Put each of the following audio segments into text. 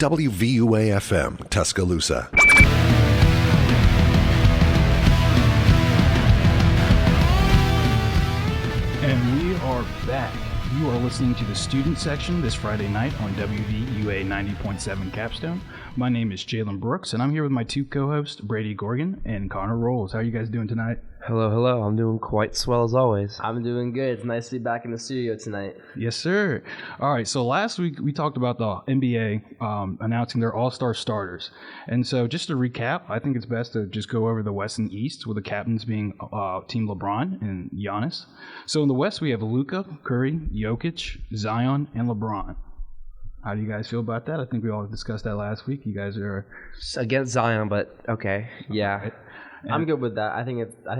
WVUA-FM, Tuscaloosa. And we are back. You are listening to the student section this Friday night on WVUA 90.7 Capstone. My name is Jaylon Brooks, and I'm here with my two co-hosts, Brady Gorgan and Connor Rowles. How are you guys doing tonight? Hello. I'm doing quite swell as always. I'm doing good. It's nice to be back in the studio tonight. Yes, sir. All right, so last week we talked about the NBA announcing their all-star starters. And so just to recap, I think it's best to just go over the West and East, with the captains being Team LeBron and Giannis. So in the West, we have Luka, Curry, Jokic, Zion, and LeBron. How do you guys feel about that? I think we all discussed that last week. You guys are against Zion, but okay. Yeah. Right. I'm good with that. I think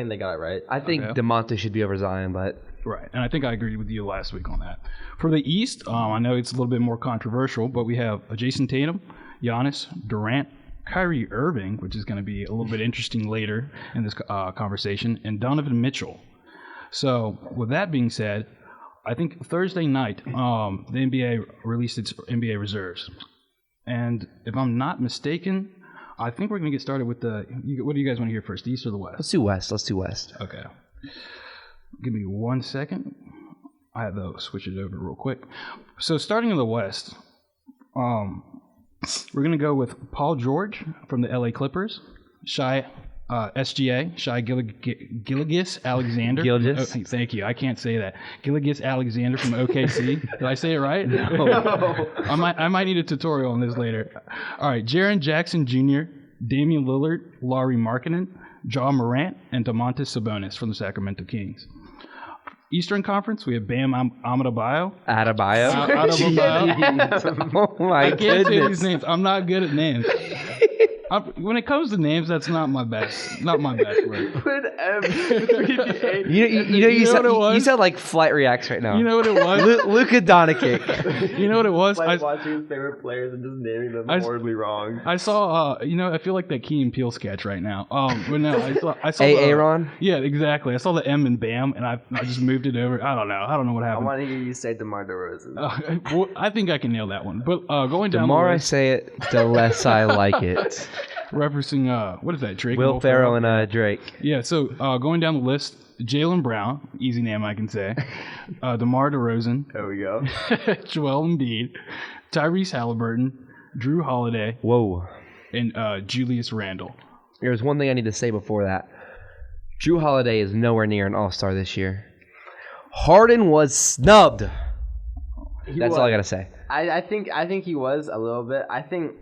they got it right. I think DeMonte should be over Zion, but right. And I think I agreed with you last week on that. For the East, I know it's a little bit more controversial, but we have Jason Tatum, Giannis, Durant, Kyrie Irving, which is going to be a little bit interesting later in this conversation, and Donovan Mitchell. So with that being said, I think Thursday night, the NBA released its NBA reserves. And if I'm not mistaken, I think we're going to get started with what do you guys want to hear first, the East or the West? Let's do West. Okay. Give me 1 second. I have to switch it over real quick. So starting in the West, we're going to go with Paul George from the LA Clippers, SGA, Gilgeous-Alexander. Gilgeous? Oh, thank you. I can't say that. Gilgeous-Alexander from OKC. Did I say it right? No. I might need a tutorial on this later. All right. Jaren Jackson Jr., Damian Lillard, Lauri Markkanen, Ja Morant, and Domantas Sabonis from the Sacramento Kings. Eastern Conference, we have Bam Adebayo. Oh my I can't say goodness. these names. I'm not good at names. When it comes to names, that's not my best work. Put M. You sound like Flight Reacts right now. You know what it was? Luka Doncic. You know what it was? Like watching his favorite players and just naming them horribly wrong. I saw, I feel like that Key and Peele sketch right now. But no, I saw Aaron? Yeah, exactly. I saw the M and Bam, and I just moved it over. I don't know what I happened. want to hear you say DeMar DeRozan. Well, I think I can nail that one. But going down The more the I list, say it, the less I like it. referencing, what is that, Drake? Will Ferrell and Drake. Yeah, so going down the list, Jaylen Brown, easy name I can say, DeMar DeRozan, There we go. Joel Embiid, Tyrese Halliburton, Drew Holiday, Whoa. and Julius Randle. There's one thing I need to say before that. Drew Holiday is nowhere near an all-star this year. Harden was snubbed. That's all I got to say. I think he was a little bit. I think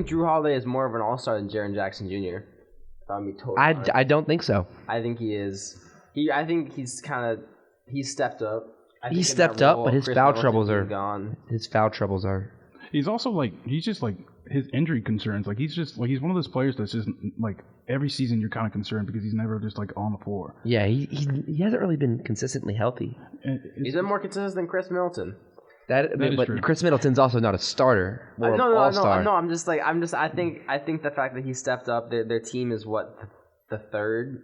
Drew Holiday is more of an all-star than Jaren Jackson Jr. I don't think so. I think he is. I think he's stepped up. He stepped up, but his Chris foul Middleton troubles are gone. His foul troubles are. He's also he's just his injury concerns. He's one of those players that's just every season you're kind of concerned because he's never just on the floor. Yeah, he hasn't really been consistently healthy. He's been more consistent than Chris Middleton. That is but true. All-Star Middleton's also not a starter. No. I think the fact that he stepped up, their team is the third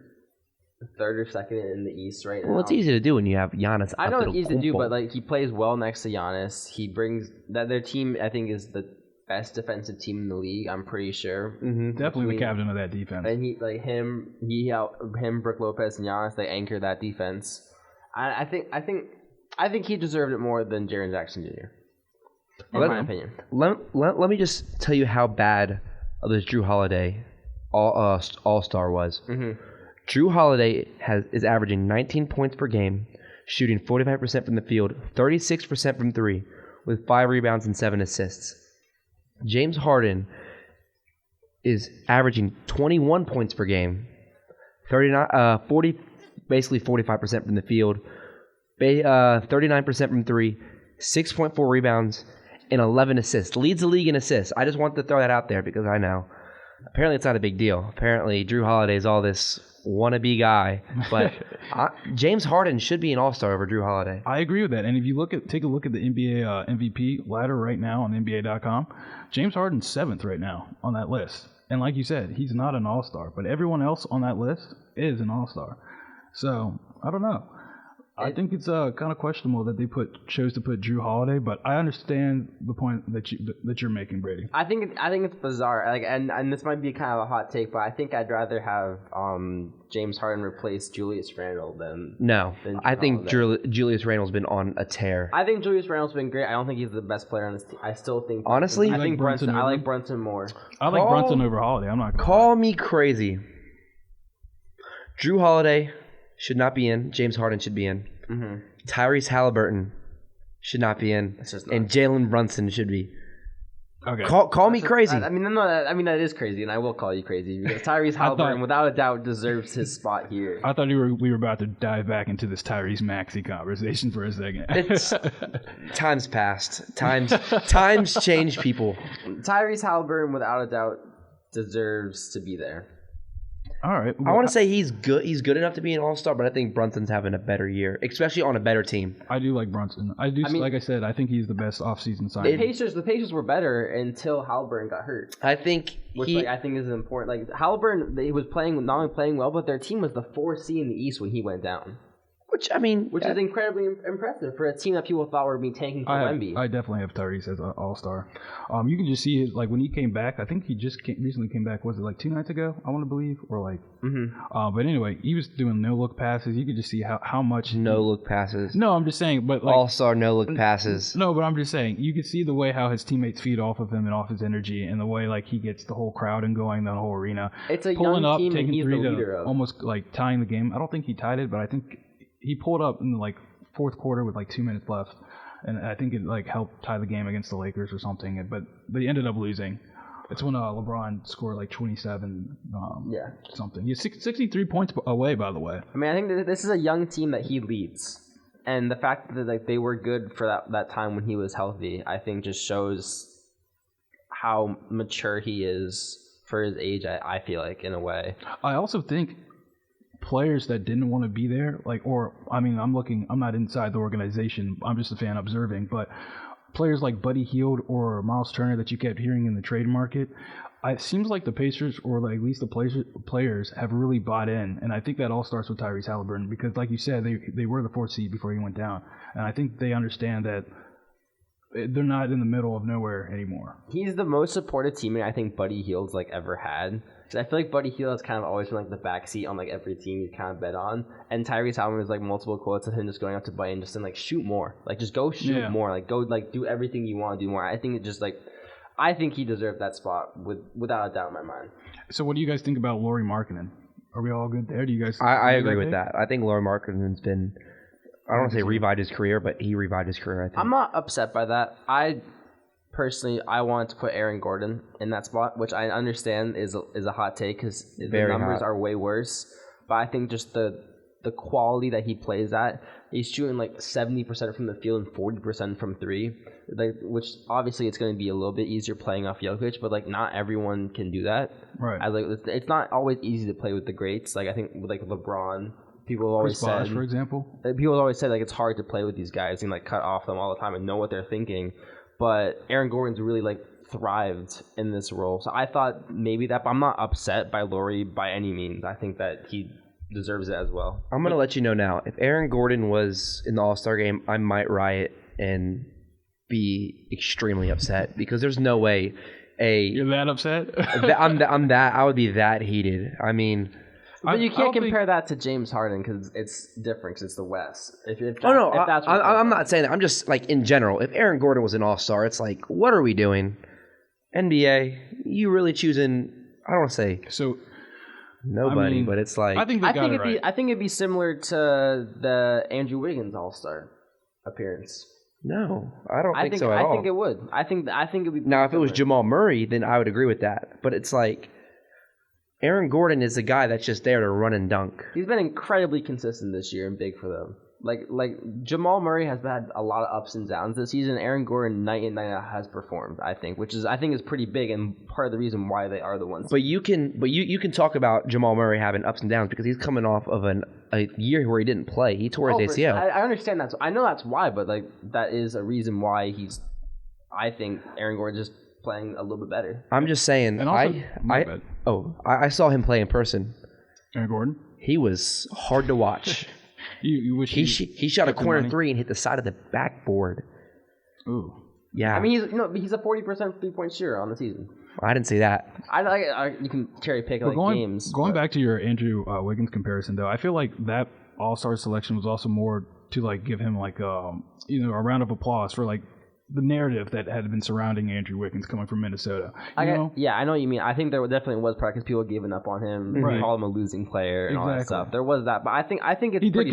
or second in the East right now. Well, it's easy to do when you have Giannis. I know it's easy to do, but he plays well next to Giannis. He brings that their team. I think is the best defensive team in the league. I'm pretty sure. Mm-hmm. Definitely the captain of that defense. And him, Brook Lopez, and Giannis, they anchor that defense. I think he deserved it more than Jaren Jackson Jr. In my opinion. Let me just tell you how bad of this Drew Holiday all-star was. Mm-hmm. Drew Holiday is averaging 19 points per game, shooting 45% from the field, 36% from three, with 5 rebounds and 7 assists. James Harden is averaging 21 points per game, basically 45% from the field, 39% from three, 6.4 rebounds, and 11 assists. Leads the league in assists. I just want to throw that out there because I know. Apparently it's not a big deal. Apparently Drew Holiday is all this wannabe guy. But James Harden should be an all-star over Drew Holiday. I agree with that. And if you take a look at the NBA MVP ladder right now on NBA.com, James Harden's 7th right now on that list. And like you said, he's not an all-star. But everyone else on that list is an all-star. So, I don't know. I think it's kind of questionable that they chose to put Drew Holiday, but I understand the point that you're making, Brady. I think it's bizarre. Like, and this might be kind of a hot take, but I think I'd rather have James Harden replace Julius Randle than Drew I think Julius Randle's been on a tear. I think Julius Randle's been great. I don't think he's the best player on this team. I still think honestly, I like Brunson more. I like Brunson over Holiday. I'm not gonna call me crazy. Drew Holiday should not be in. James Harden should be in. Mm-hmm. Tyrese Halliburton should not be in, and Jaylon Brunson should be. Okay. Call me crazy. I mean, that is crazy, and I will call you crazy because Tyrese Halliburton, without a doubt, deserves his spot here. I thought we were about to dive back into this Tyrese Maxey conversation for a second. It's times passed. Times change people. Tyrese Halliburton, without a doubt, deserves to be there. All right. Well, I want to say he's good. He's good enough to be an all-star, but I think Brunson's having a better year, especially on a better team. I do like Brunson. Like I said, I think he's the best offseason signing. The Pacers were better until Halliburton got hurt. I think I think is important. Like Halliburton, he was not only playing well, but their team was the 4th seed in the East when he went down. Which is incredibly impressive for a team that people thought were being tanking for Wemby. I definitely have Tyrese as an all-star. You can just see it, like when he came back. I think he just recently came back. Was it like 2 nights ago? I want to believe, or like. Mm-hmm. But anyway, he was doing no-look passes. You could just see how much no-look passes. No, I'm just saying, but like all-star no-look passes. No, but I'm just saying you could see the way how his teammates feed off of him and off his energy, and the way like he gets the whole crowd and going, the whole arena. It's a pulling young up, team, taking and he's three the leader of. Almost like tying the game. I don't think he tied it, but I think. He pulled up in the like 4th quarter with like 2 minutes left, and I think it like helped tie the game against the Lakers or something. But they ended up losing. It's when LeBron scored like 27, something. He's 63 points away, by the way. I mean, I think that this is a young team that he leads, and the fact that like they were good for that time when he was healthy, I think just shows how mature he is for his age. I feel like in a way. I also think. Players that didn't want to be there, I'm not inside the organization. I'm just a fan observing, but players like Buddy Hield or Miles Turner that you kept hearing in the trade market, it seems like the Pacers or like at least the players have really bought in, and I think that all starts with Tyrese Halliburton because, like you said, they were the 4th seed before he went down, and I think they understand that they're not in the middle of nowhere anymore. He's the most supportive teammate I think Buddy Hield's like ever had. I feel like Buddy Hield has kind of always been like the backseat on like every team he's kind of bet on. And Tyrese Halliburton is like multiple quotes of him just going up to Buddy and just saying like shoot more. Like just go shoot more. Like go like do everything you want to do more. I think it just like I think he deserved that spot without a doubt in my mind. So what do you guys think about Lauri Markkanen? Are we all good there? Do you guys I agree with that. I think Lauri Markkanen's been I don't want to say revived his career, but he revived his career, I think. I'm not upset by that. Personally, I wanted to put Aaron Gordon in that spot, which I understand is a hot take because the numbers are way worse. But I think just the quality that he plays at, he's shooting like 70% from the field and 40% from 3, which obviously it's going to be a little bit easier playing off Jokic, but like not everyone can do that. Right. It's not always easy to play with the greats. Like I think with like LeBron. People have always said, for example, people always said like it's hard to play with these guys and like cut off them all the time and know what they're thinking. But Aaron Gordon's really like thrived in this role, so I thought maybe that. But I'm not upset by Lauri by any means. I think that he deserves it as well. I'm gonna let you know now. If Aaron Gordon was in the All-Star game, I might riot and be extremely upset because there's no way you're that upset. I would be that heated. I mean. But you can't compare that to James Harden because it's different because it's the West. I'm not saying that. I'm just like in general. If Aaron Gordon was an all-star, it's like, what are we doing? NBA, you really choosing, I don't want to say nobody, but it's like. I think it'd be similar to the Andrew Wiggins all-star appearance. No, I don't think so at all. I think it would. I think it'd be. Now, if it was Jamal Murray, then I would agree with that. But it's like. Aaron Gordon is a guy that's just there to run and dunk. He's been incredibly consistent this year and big for them. Like Jamal Murray has had a lot of ups and downs this season. Aaron Gordon night in night out has performed, I think, which is pretty big and part of the reason why they are the ones. But you can talk about Jamal Murray having ups and downs because he's coming off of a year where he didn't play. He tore his ACL. I understand that. I know that's why, but like that is a reason why I think Aaron Gordon's just playing a little bit better. I'm just saying. And also, I saw him play in person. Aaron Gordon? He was hard to watch. You wish he shot a corner money. 3 and hit the side of the backboard. Ooh. Yeah. I mean, he's a 40% 3-point shooter on the season. I didn't see that. You can cherry pick games. Going back to your Andrew Wiggins comparison, though, I feel like that All-Star selection was also more to give him a round of applause for the narrative that had been surrounding Andrew Wiggins coming from Minnesota. Yeah, I know what you mean. I think there definitely was probably because people had given up on him, Right. called him a losing player, and all that stuff. There was that, but I think it's he did pretty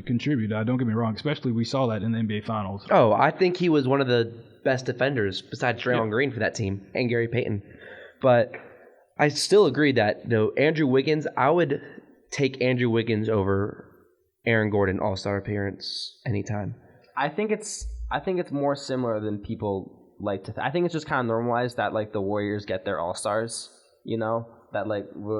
contribute. Don't get me wrong. Especially we saw that in the NBA Finals. Oh, I think he was one of the best defenders besides Draymond Green for that team and Gary Payton. But I still agree that Andrew Wiggins, I would take Andrew Wiggins over Aaron Gordon All-Star appearance anytime. I think it's more similar than people like to. I think it's just kind of normalized that the Warriors get their All-Stars. That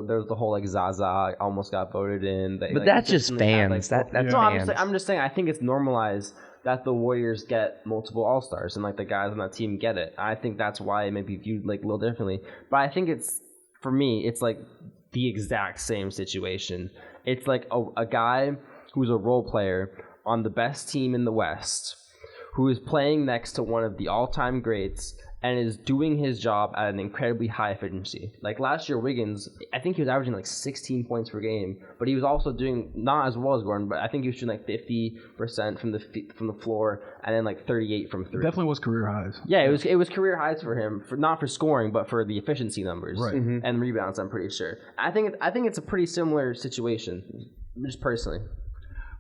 there's the whole Zaza almost got voted in. But that's just fans. That's fans. I'm just saying. I think it's normalized that the Warriors get multiple All-Stars and the guys on that team get it. I think that's why it may be viewed a little differently. But I think for me, it's the exact same situation. It's a guy who's a role player on the best team in the West, who is playing next to one of the all-time greats and is doing his job at an incredibly high efficiency. Last year, Wiggins, I think he was averaging 16 points per game, but he was also doing not as well as Gordon, but I think he was shooting 50% from the floor and then 38 from three. Definitely was career highs. Yeah, it was career highs for him, not for scoring, but for the efficiency numbers and rebounds. I'm pretty sure. I think it's a pretty similar situation, just personally.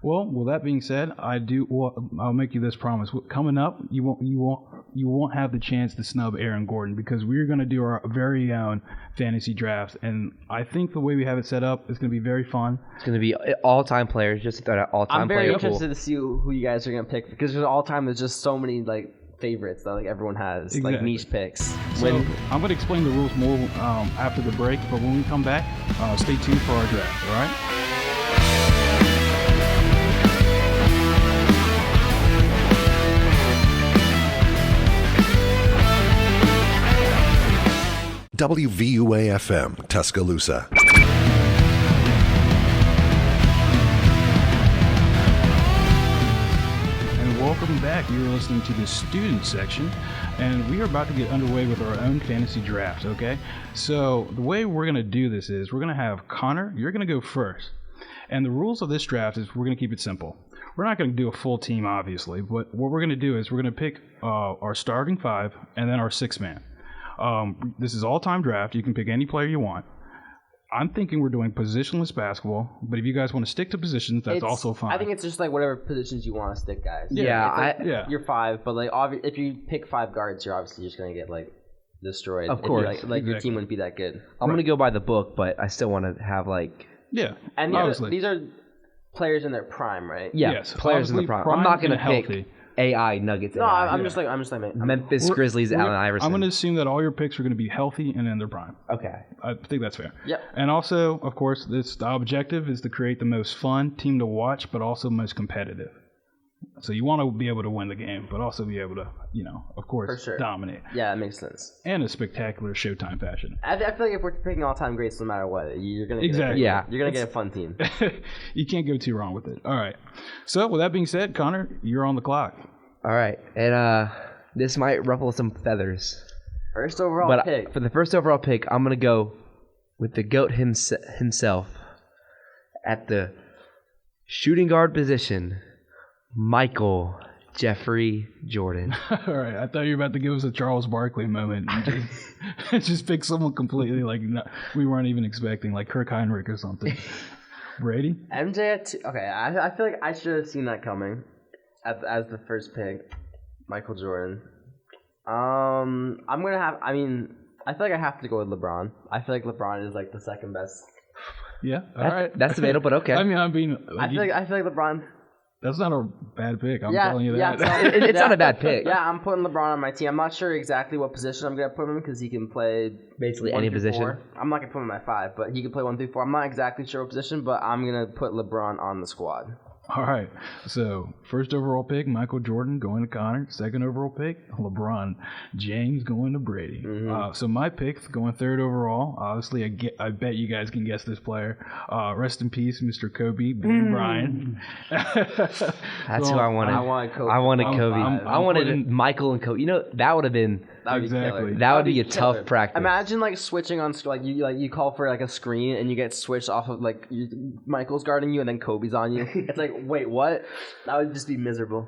Well, that being said, I'll make you this promise. Coming up, you won't have the chance to snub Aaron Gordon because we're going to do our very own fantasy draft, and I think the way we have it set up is going to be very fun. It's going to be all-time players, just that all-time player. I'm very interested to see who you guys are going to pick because all-time there's just so many favorites that everyone has, exactly. Niche picks. So I'm going to explain the rules more after the break, but when we come back, stay tuned for our draft. All right. WVUA-FM, Tuscaloosa. And welcome back. You're listening to the student section, and we are about to get underway with our own fantasy draft, okay? So the way we're going to do this is we're going to have Connor, you're going to go first. And the rules of this draft is we're going to keep it simple. We're not going to do a full team, obviously, but what we're going to do is we're going to pick our starting 5 and then our 6-man. This is all-time draft. You can pick any player you want. I'm thinking we're doing positionless basketball, but if you guys want to stick to positions, that's also fine. I think it's just whatever positions you want to stick, guys. Yeah, you're 5, but if you pick 5 guards, you're obviously just going to get destroyed. Of course, exactly. Your team wouldn't be that good. I'm going to go by the book, but I still want to have yeah, and obviously. These are players in their prime, right? Yeah, yes, players in the prime. I'm not going to pick healthy. AI Nuggets. No, I'm just Memphis Grizzlies, Allen Iverson. I'm going to assume that all your picks are going to be healthy and in their prime. Okay. I think that's fair. Yep. And also, of course, the objective is to create the most fun team to watch, but also most competitive. So you want to be able to win the game, but also be able to, of course, dominate. Yeah, that makes sense. And a spectacular Showtime fashion. I feel like if we're picking all-time greats, no matter what, you're gonna get you're gonna get a fun team. You can't go too wrong with it. All right. So with that being said, Connor, you're on the clock. All right, and this might ruffle some feathers. First overall pick. For the first overall pick, I'm gonna go with the GOAT himself at the shooting guard position. Michael Jeffrey Jordan. All right, I thought you were about to give us a Charles Barkley moment and just pick someone completely we weren't even expecting, like Kirk Heinrich or something. Brady? MJ at 2. Okay, I feel like I should have seen that coming as the first pick. Michael Jordan. I'm going to have, I feel like I have to go with LeBron. I feel like LeBron is the second best. Yeah, all right. That's debatable, but okay. I feel like LeBron. That's not a bad pick. I'm telling you that. Yeah, it's not a bad pick. Yeah, I'm putting LeBron on my team. I'm not sure exactly what position I'm going to put him in because he can play basically any position. 4. I'm not going to put him at 5, but he can play 1 through 4. I'm not exactly sure what position, but I'm going to put LeBron on the squad. All right. So, first overall pick, Michael Jordan going to Connor. Second overall pick, LeBron James going to Brady. So, my pick going third overall, obviously, I bet you guys can guess this player. Rest in peace, Mr. Kobe Bryant. That's who I wanted. I wanted Kobe. I wanted Kobe. I wanted putting- Michael and Kobe. You know, that would have been... That would Exactly. be killer. That would be a killer. tough practice. Imagine like switching on you call for like a screen and you get switched off of Michael's guarding you and then Kobe's on you. It's like, wait, what? That would just be miserable.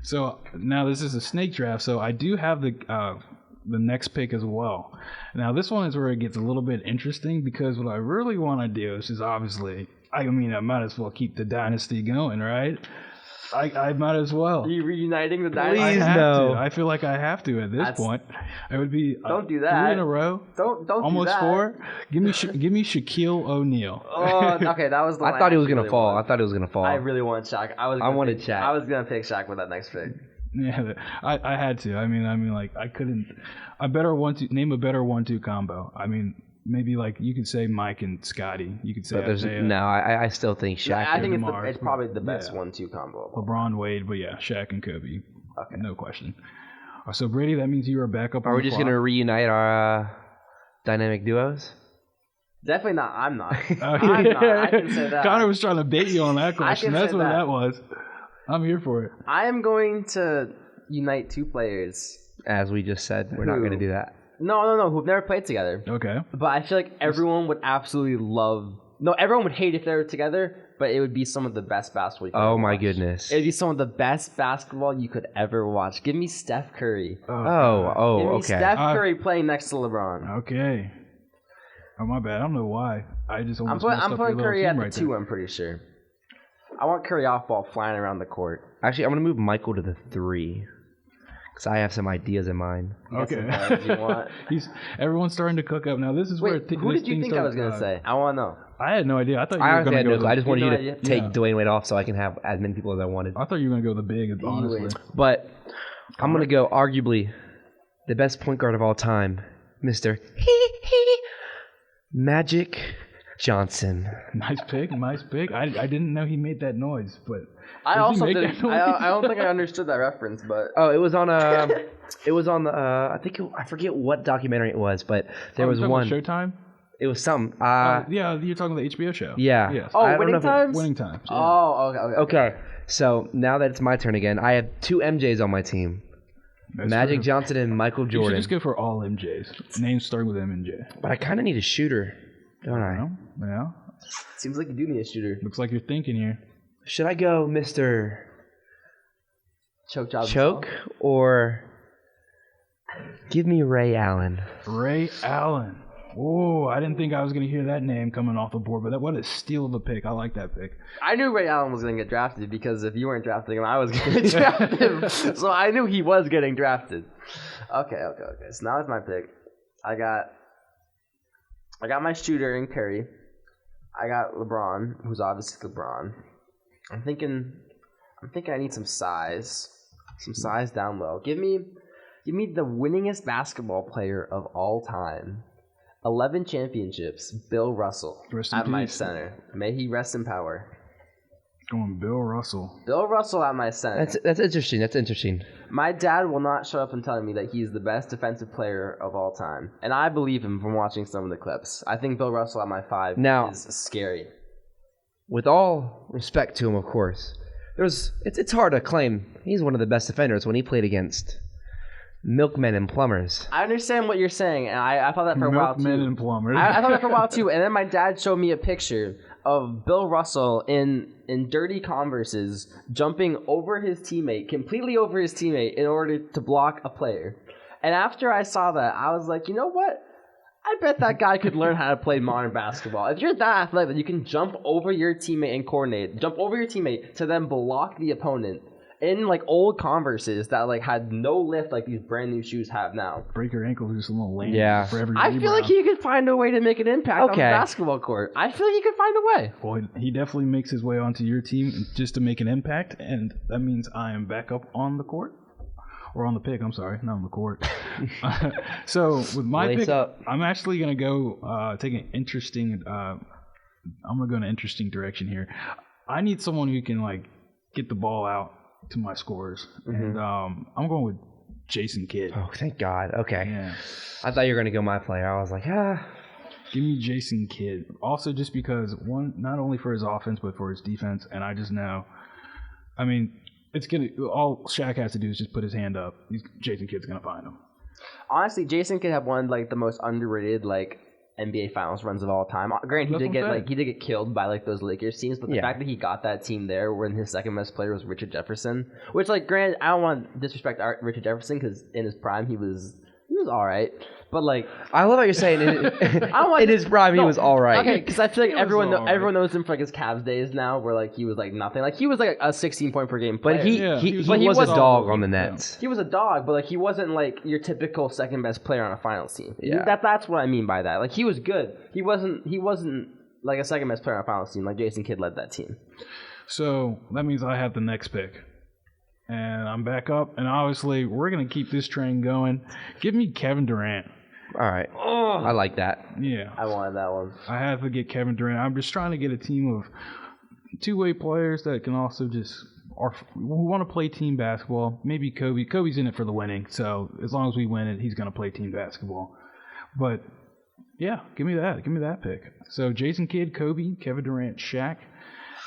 So, now this is a snake draft, so I do have the next pick as well. Now, this one is where it gets a little bit interesting because what I really want to do is obviously, I might as well keep the dynasty going, right? I might as well. Are you reuniting the Please dynasty? I have no. to. I feel like I have to at this point. It would be Don't do that. 3 in a row. Don't Almost do that. 4. Give me Shaquille O'Neal. Oh, okay, that was the one I thought he was actually going to really fall. wanted. I thought he was going to fall. I really want Shaq. I wanted Shaq. I was gonna pick Shaq with that next pick. Yeah, I had to. I mean, like I couldn't. Name a better 1-2 combo. I mean, maybe like you could say Mike and Scotty. You could say But there's, Isaiah, no, I still think Shaq. I think DeMar. it's probably the best Yeah. 1-2 combo. LeBron, Wade, but yeah, Shaq and Kobe. Okay. No question. So Brady, that means you are back up. Are we just going to reunite our dynamic duos? Definitely not. I'm not. Oh, I'm not. I can say that. Connor was trying to bait you on that question. can That's say what that. that was. I'm here for it. I am going to unite 2 players. As we just said, we're not going to do that. No, who've never played together. Okay. But I feel like everyone would absolutely love. No, everyone would hate if they were together, but it would be some of the best basketball you could Oh ever my watch. goodness. It would be some of the best basketball you could ever watch. Give me Steph Curry. Give Oh, me okay. Steph Curry playing next to LeBron. Okay. Oh my bad. I don't know why. I just I'm almost messed up your putting little Curry team at the right 2, there. I'm pretty sure. I want Curry off ball flying around the court. Actually, I'm going to move Michael to the 3. Because I have some ideas in mind. Okay. You want? Everyone's starting to cook up now. This is where Wait, who did you think I was going to say? I want to know. I had no idea. I thought you I were honestly going had to no go. clue. I just wanted no you to idea? take Yeah. Dwayne Wade off so I can have as many people as I wanted. I thought you were going to go the big. Honestly. But I'm going to go arguably the best point guard of all time, Mr. Magic Johnson. Nice pick. I didn't know he made that noise, but I does he also make didn't. that noise? I don't think I understood that reference, but Oh, it was on I forget what documentary it was, but there was talking one. about Showtime. It was some. Yeah, you're talking about the HBO show. Yeah. Yes. oh, I don't winning know if it- times. Winning Times. Yeah. Oh, okay. Okay, so now that it's my turn again, I have 2 MJs on my team: That's Magic true. Johnson and Michael You should Jordan. just go for all MJs. Names starting with M and J. But I kind of need a shooter, don't I? Yeah. Seems like you do need a shooter. Looks like you're thinking here. Should I go Mr. Choke job. Choke or give me Ray Allen? Ray Allen. Whoa, I didn't think I was going to hear that name coming off the board, but what a steal of a pick. I like that pick. I knew Ray Allen was going to get drafted because if you weren't drafting him, I was going to draft him. So I knew he was getting drafted. Okay. So now it's my pick. I got my shooter in Curry. I got LeBron, who's obviously LeBron. I'm thinking I need some size down low. Give me the winningest basketball player of all time. 11 championships, Bill Russell Rest in at my peace. center. May he rest in power. Going Bill Russell. Bill Russell at my center. That's interesting. My dad will not shut up and tell me that he's the best defensive player of all time. And I believe him from watching some of the clips. I think Bill Russell at my 5 Now- is scary. With all respect to him, of course, it's hard to claim he's one of the best defenders when he played against milkmen and plumbers. I understand what you're saying, and I thought that for a while too. Milkmen and plumbers. I thought that for a while too, and then my dad showed me a picture of Bill Russell in dirty Converses jumping over his teammate, completely over his teammate, in order to block a player. And after I saw that, I was like, you know what? I bet that guy could learn how to play modern basketball. If you're that athletic that you can jump over your teammate and coordinate, jump over your teammate to then block the opponent in like old Converses that like had no lift like these brand new shoes have now. Break your ankles, just a little lane Yeah. for every I feel like he could find a way to make an impact on the basketball court. I feel like he could find a way. Well, he definitely makes his way onto your team just to make an impact, and that means I am back up on the court. Or on the pick, I'm sorry, not on the court. So with my Lace pick, up. I'm actually going to go take an interesting I'm going to go in an interesting direction here. I need someone who can like get the ball out to my scorers. And I'm going with Jason Kidd. Oh, thank God. Okay. Yeah. I thought you were going to go my player. I was like, Give me Jason Kidd. Also, just because, one, not only for his offense, but for his defense. And I just know, I mean, all Shaq has to do is just put his hand up. Jason Kidd's going to find him. Honestly, Jason Kidd had one of like the most underrated like NBA Finals runs of all time. Granted, he did get killed by like those Lakers teams, but the fact that he got that team there when his second best player was Richard Jefferson, which like granted, I don't want to disrespect Richard Jefferson because in his prime he was all right. But like, I love how you're saying in his prime he was all right. Okay, because I feel like everyone knows him for like his Cavs days now, where like he was like nothing. Like he was like a 16-point per game player. But he was a dog on the Nets. He was a dog, but like he wasn't like your typical second best player on a finals team. Yeah, that's what I mean by that. Like he was good. He wasn't like a second best player on a finals team. Like Jason Kidd led that team. So that means I have the next pick. And I'm back up, and obviously we're going to keep this train going. Give me Kevin Durant. All right. I like that. Yeah. I wanted that one. I have to get Kevin Durant. I'm just trying to get a team of two-way players that can also who want to play team basketball. Maybe Kobe. Kobe's in it for the winning, so as long as we win it, he's going to play team basketball. But, yeah, give me that. Give me that pick. So Jason Kidd, Kobe, Kevin Durant, Shaq.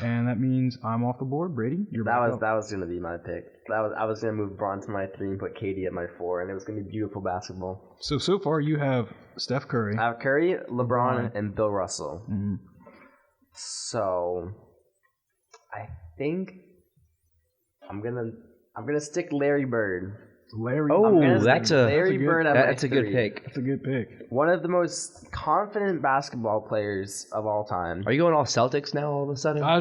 And that means I'm off the board. Brady, you're back up. That was going to be my pick. I was going to move Bron to my 3 and put KD at my 4, and it was going to be beautiful basketball. So far you have Steph Curry. I have Curry, LeBron, and Bill Russell. Mm-hmm. So I think I'm gonna stick Larry Bird. That's a good pick. That's a good pick. One of the most confident basketball players of all time. Are you going all Celtics now all of a sudden? I'm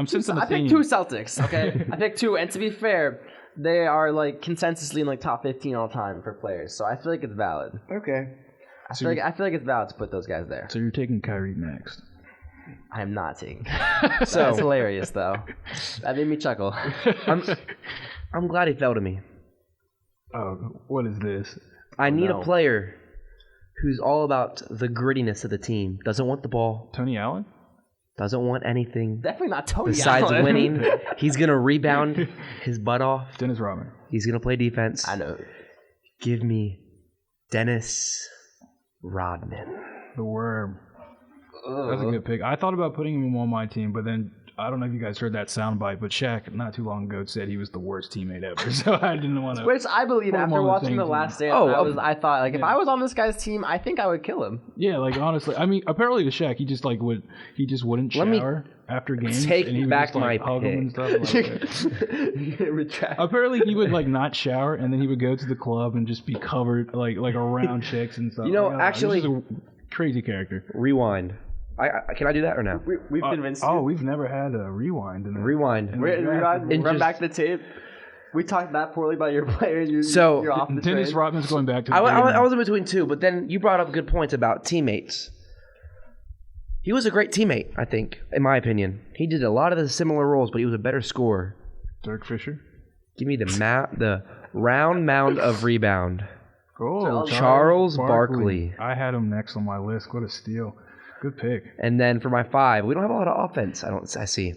sensing a theme. I picked 2 Celtics, okay? I picked 2, and to be fair, they are like consensusly in like top 15 all time for players, so I feel like it's valid. Okay. I feel like it's valid to put those guys there. So you're taking Kyrie next. I am not taking. So that's hilarious, though. That made me chuckle. I'm glad he fell to me. Oh, what is this? I need a player who's all about the grittiness of the team. Doesn't want the ball. Tony Allen? Doesn't want anything. Definitely not Tony besides Allen. winning. He's going to rebound his butt off. Dennis Rodman. He's going to play defense. I know. Give me Dennis Rodman. The Worm. That's a good pick. I thought about putting him on my team, but then I don't know if you guys heard that soundbite, but Shaq not too long ago said he was the worst teammate ever, so I didn't want to. Which I believe after watching The Last Dance, I thought like if I was on this guy's team, I think I would kill him. Yeah, like honestly, I mean, apparently with Shaq, he just wouldn't shower after games. Take and he would back just, like, my hug him and pick. stuff like that. Apparently he would like not shower, and then he would go to the club and just be covered like around chicks and stuff. You know, actually, he's a crazy character. Rewind. Can I do that or no? We've convinced you. Oh, we've never had a rewind. Rewind. Run back the tape. We talked that poorly about your player. You're off the Dennis train. Rodman's going back to the I was in between 2, but then you brought up good points about teammates. He was a great teammate, I think, in my opinion. He did a lot of the similar roles, but he was a better scorer. Dirk Fisher? Give me the round mound of rebound. Oh, Charles Barkley. I had him next on my list. What a steal. Good pick. And then for my 5, we don't have a lot of offense. I see.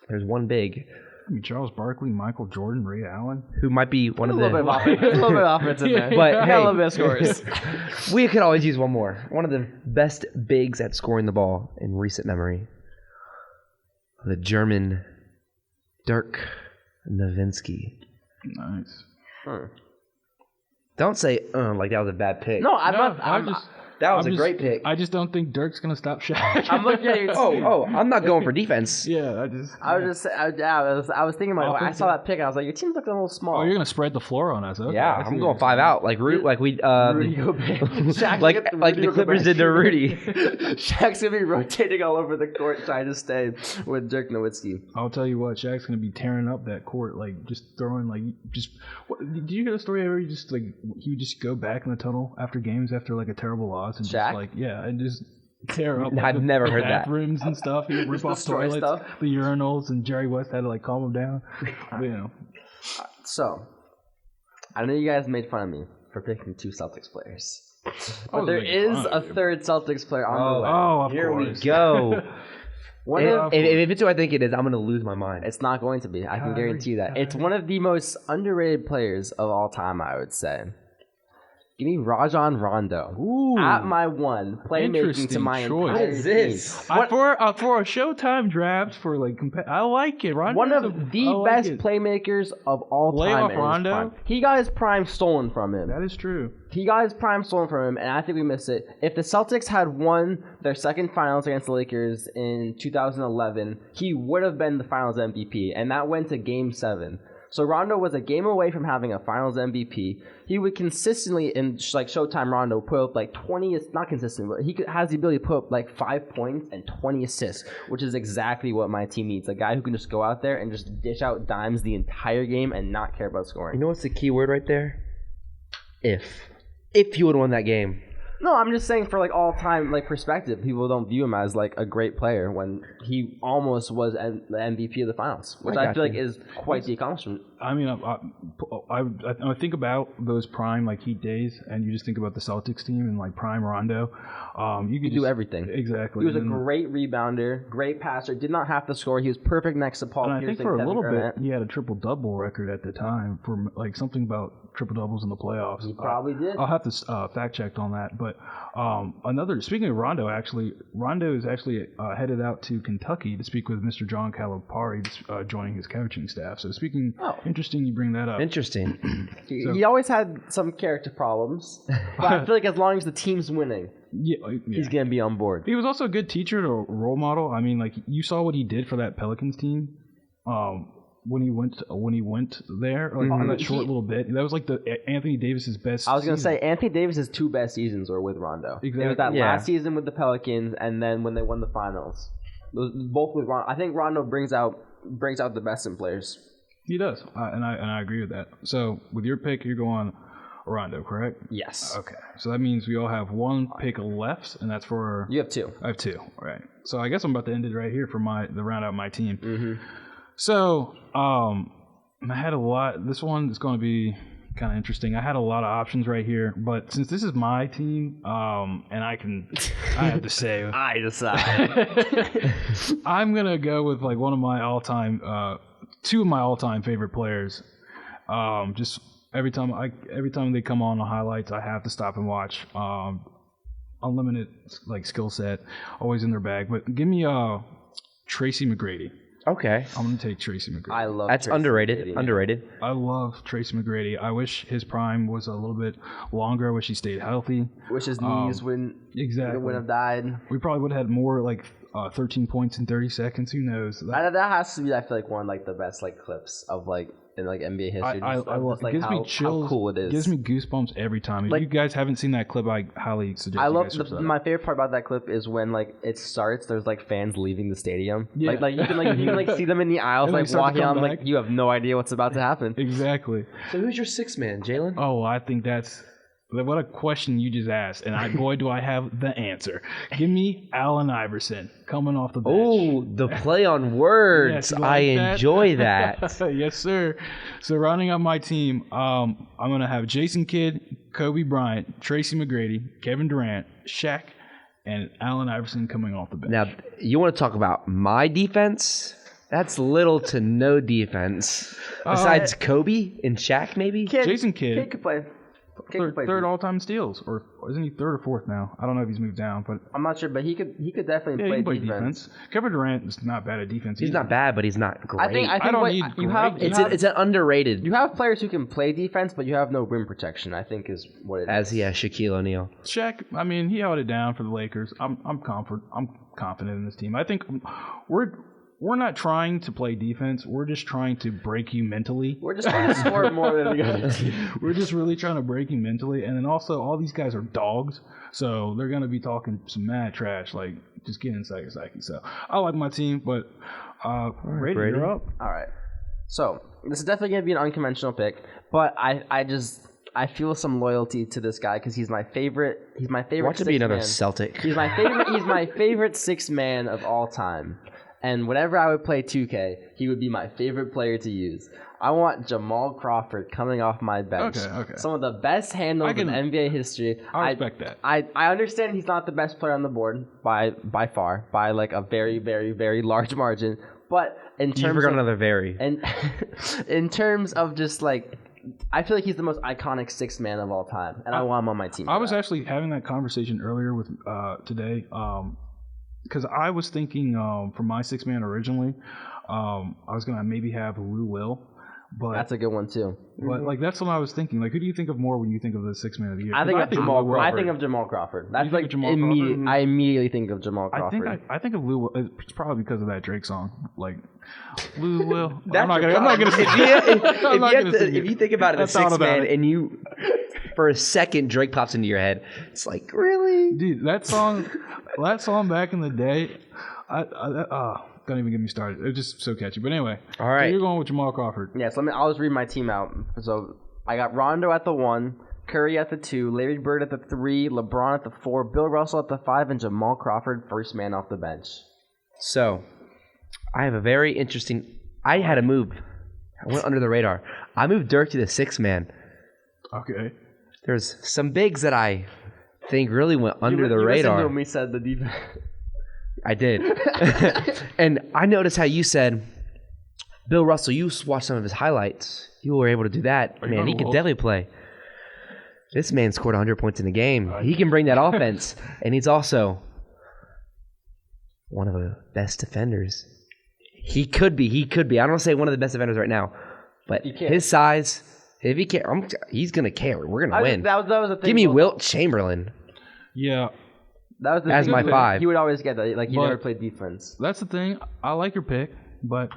There's one big. I mean, Charles Barkley, Michael Jordan, Ray Allen. Who might be one of the... A little bit of offense in there. But hey, a little bit of scores. We could always use one more. One of the best bigs at scoring the ball in recent memory. The German Dirk Nowitzki. Nice. Don't say like that was a bad pick. No, that was a great pick. I just don't think Dirk's gonna stop Shaq. I'm looking at your team. I'm not going for defense. Yeah, I was thinking about when I saw that pick. I was like, your team's looking a little small. Oh, you're gonna spread the floor on us? Okay. Yeah, I'm going 5 out, like we Rudy Shaq like the Clippers did to Rudy. Shaq's gonna be rotating all over the court trying to stay with Dirk Nowitzki. I'll tell you what, Shaq's gonna be tearing up that court, like just throwing did you hear the story where he would just go back in the tunnel after games after like a terrible loss and Shaq? just tear up. I've never heard that. Bathrooms and stuff. He would rip off toilets, the urinals, and Jerry West had to like calm him down. So, I know you guys made fun of me for picking 2 Celtics players, but there is a third Celtics player on the way. Oh, of Here course. we go. If it's who I think it is, I'm going to lose my mind. It's not going to be. I can guarantee you that. It's one of the most underrated players of all time, I would say. Give me Rajon Rondo. Ooh, at my one, playmaking to my choice. entire What is this? team. For a Showtime draft for like I like it. Rondo's One of the best playmakers of all time. Playoff Rondo? Prime. He got his prime stolen from him. That is true. He got his prime stolen from him, and I think we missed it. If the Celtics had won their second finals against the Lakers in 2011, he would have been the finals MVP, and that went to Game 7. So Rondo was a game away from having a finals MVP. He would consistently, in like Showtime Rondo, put up like 20, not consistent, but has the ability to put up like 5 points and 20 assists, which is exactly what my team needs. A guy who can just go out there and just dish out dimes the entire game and not care about scoring. You know what's the key word right there? If you would have won that game. No, I'm just saying for like all time like perspective, people don't view him as like a great player when he almost was the MVP of the finals, which I feel like is quite the accomplishment. I mean, I think about those prime like Heat days, and you just think about the Celtics team and like prime Rondo. You could do everything. Exactly. He was a great rebounder, great passer. Did not have to score. He was perfect next to Paul And Pierce. I think for a little bit, he had a triple-double record at the time for like something about triple-doubles in the playoffs. He probably did. I'll have to fact-check on that. But speaking of Rondo, Rondo is actually headed out to Kentucky to speak with Mr. John Calipari, joining his coaching staff. So interesting you bring that up. Interesting. He always had some character problems, but I feel like as long as the team's winning, he's going to be on board. He was also a good teacher and a role model. I mean, like you saw what he did for that Pelicans team when he went there on that short little bit. That was like Anthony Davis's best. I was going to season. say Anthony Davis's 2 best seasons were with Rondo. Exactly. It was that last season with the Pelicans, and then when they won the finals. Both with Rondo. I think Rondo brings out the best in players. He does, and I agree with that. So with your pick, you're going Rondo, correct? Yes. Okay, so that means we all have one pick left, and that's for... You have 2. I have 2, right. So I guess I'm about to end it right here for the round out my team. Mm-hmm. So I had a lot... This one is going to be kind of interesting. I had a lot of options right here, but since this is my team, and I have to say... I decide. I'm going to go with like one of my all-time... 2 of my all-time favorite players. Just every time they come on the highlights, I have to stop and watch. Unlimited like skill set, always in their bag. But give me Tracy McGrady. Okay. I'm gonna take Tracy McGrady. I love that's Tracy underrated. McGrady. Underrated. I love Tracy McGrady. I wish his prime was a little bit longer. I wish he stayed healthy. Wish his knees wouldn't have died. We probably would have had more like 13 points in 30 seconds. Who knows? That has to be, I feel like, one of like the best like clips of like in like NBA history. I love it. Gives me chills. How cool it is. Gives me goosebumps every time. If you guys haven't seen that clip, I highly suggest. I love my favorite part about that clip is when like it starts. There's like fans leaving the stadium. Yeah. Like you can see them in the aisles like walking out. Like you have no idea what's about to happen. Exactly. So who's your 6th man, Jaylon? Oh, I think that's what a question you just asked, and boy, do I have the answer. Give me Allen Iverson coming off the bench. Oh, the play on words. Yes, you like I that? enjoy that. Yes, sir. So rounding up my team, I'm going to have Jason Kidd, Kobe Bryant, Tracy McGrady, Kevin Durant, Shaq, and Allen Iverson coming off the bench. Now, you want to talk about my defense? That's little to no defense. Besides Kobe and Shaq, maybe? Jason Kidd. Kid could play. Third all-time steals, or isn't he 3rd or 4th now? I don't know if he's moved down, but I'm not sure, but he could definitely play defense. Kevin Durant is not bad at defense. He's not bad, but he's not great. I think don't need it's an underrated. You have players who can play defense, but you have no rim protection. I think is what it is. As he has Shaquille O'Neal. Shaq, I mean, he held it down for the Lakers. I'm confident in this team. I think we're not trying to play defense. We're just trying to break you mentally. We're just trying to score more than the other team. We're just really trying to break you mentally. And then also, all these guys are dogs, so they're going to be talking some mad trash, like just get inside your psyche. So I like my team, but Brady, you're up. All right. So this is definitely going to be an unconventional pick, but I feel some loyalty to this guy because he's my favorite. He's my favorite. Want to be another Celtic? He's my favorite. He's my favorite 6th man of all time. And whenever I would play 2K, he would be my favorite player to use. I want Jamal Crawford coming off my bench. Okay. Some of the best handles in NBA history. I respect that. I understand he's not the best player on the board by far, by like a very, very, very large margin. But in terms you forgot another very. And in terms of just like, I feel like he's the most iconic sixth man of all time, and I want him on my team. I was actually having that conversation earlier with today, because I was thinking for my sixth man originally, I was gonna maybe have Lou Will, but that's a good one too. But like that's what I was thinking. Like, who do you think of more when you think of the sixth man of the year? I think of Jamal Crawford. That's like immediate. I immediately think of Jamal Crawford. I think of Lou Will. It's probably because of that Drake song. Like Lou Will. I'm not gonna sing it. If you think about it, the sixth man, and you for a second Drake pops into your head, it's like, really, dude. That song back in the day. Don't even get me started. It's just so catchy. But anyway, all right. So you're going with Jamal Crawford. Yeah, so I'll just read my team out. So I got Rondo at the 1, Curry at the 2, Larry Bird at the 3, LeBron at the 4, Bill Russell at the 5, and Jamal Crawford first man off the bench. So I have a very interesting. I had a move. I went under the radar. I moved Dirk to the sixth man. Okay. There's some bigs that I think really went under the radar. Listened to when we said the defense. I did. And I noticed how you said, Bill Russell, you watched some of his highlights. You were able to do that. Man, he could definitely play. This man scored 100 points in a game. He can bring that offense. And he's also one of the best defenders. He could be. I don't want to say one of the best defenders right now. But his size, if he can't, he's going to carry. We're going to win. That was the thing. Give me Wilt Chamberlain. Yeah. That was the as thing. My 5. He would always get that. Like, he never played defense. That's the thing. I like your pick, but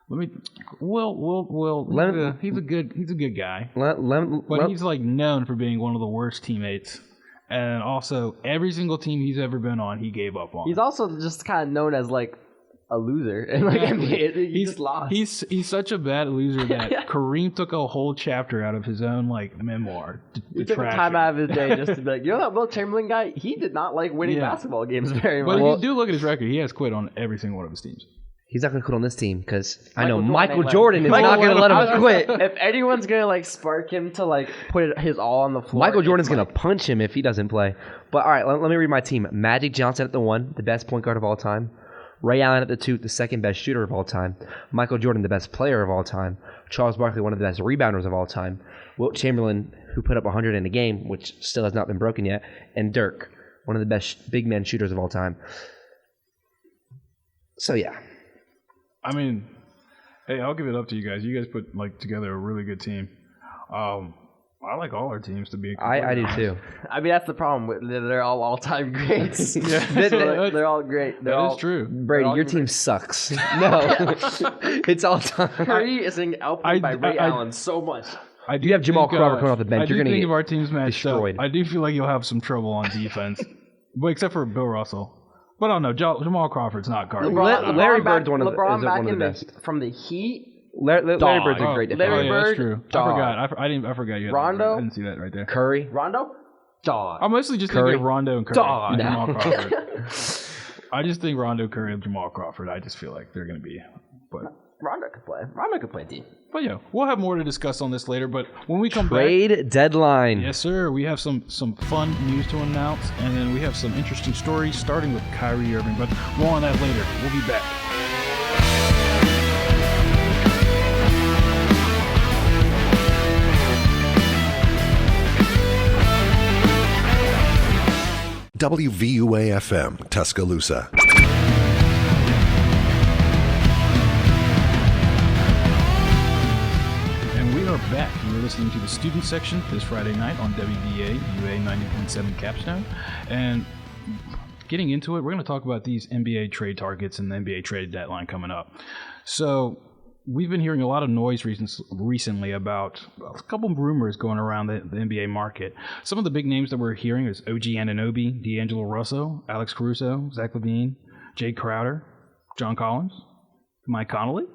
let me. He's a good guy. But he's like known for being one of the worst teammates, and also every single team he's ever been on, he gave up on. He's also just kind of known as like a loser, and like he's lost. He's such a bad loser that Kareem took a whole chapter out of his own like memoir. He took time out of his day just to be like, you know that Wilt Chamberlain guy? He did not like winning basketball games very much. But if you do look at his record, he has quit on every single one of his teams. He's not going to quit on this team because I know Michael Jordan is not going to let him quit. If anyone's going to like spark him to like put his all on the floor, Michael Jordan's going to punch him if he doesn't play. But all right, let me read my team. Magic Johnson at the 1, the best point guard of all time. Ray Allen at the 2, the second best shooter of all time. Michael Jordan, the best player of all time. Charles Barkley, one of the best rebounders of all time. Wilt Chamberlain, who put up 100 in a game, which still has not been broken yet. And Dirk, one of the best big man shooters of all time. So, yeah. I mean, hey, I'll give it up to you guys. You guys put like together a really good team. I like all our teams to be. I do too. I mean, that's the problem. They're all-time greats. They're all great. That is true. Brady, your team sucks. No, it's all time. Curry is outplayed by Ray Allen so much. You have Jamal Crawford coming off the bench. You're going to get of our teams matched destroyed. Up. I do feel like you'll have some trouble on defense, but except for Bill Russell. But I don't know. Jamal Crawford's not guarding. Larry Bird's one of the best. From the Heat. Larry Bird's a great defender. Larry Bird, that's true. I forgot you had Rondo. I didn't see that right there. Curry. Rondo. Dog. I'm mostly just thinking of Rondo and Curry. Dog. Jamal Crawford. I just think Rondo, Curry, and Jamal Crawford. I just feel like they're going to be. But Rondo could play. Rondo could play D. But yeah, we'll have more to discuss on this later. But when we come back, trade deadline. Yes, sir. We have some fun news to announce, and then we have some interesting stories, starting with Kyrie Irving. But more on that later. We'll be back. WVUA-FM, Tuscaloosa. And we are back. You're listening to the student section this Friday night on WVA UA 90.7 Capstone. And getting into it, we're going to talk about these NBA trade targets and the NBA trade deadline coming up. So we've been hearing a lot of noise recently about a couple of rumors going around the NBA market. Some of the big names that we're hearing is OG Anunoby, D'Angelo Russell, Alex Caruso, Zach LaVine, Jay Crowder, John Collins, Mike Conley.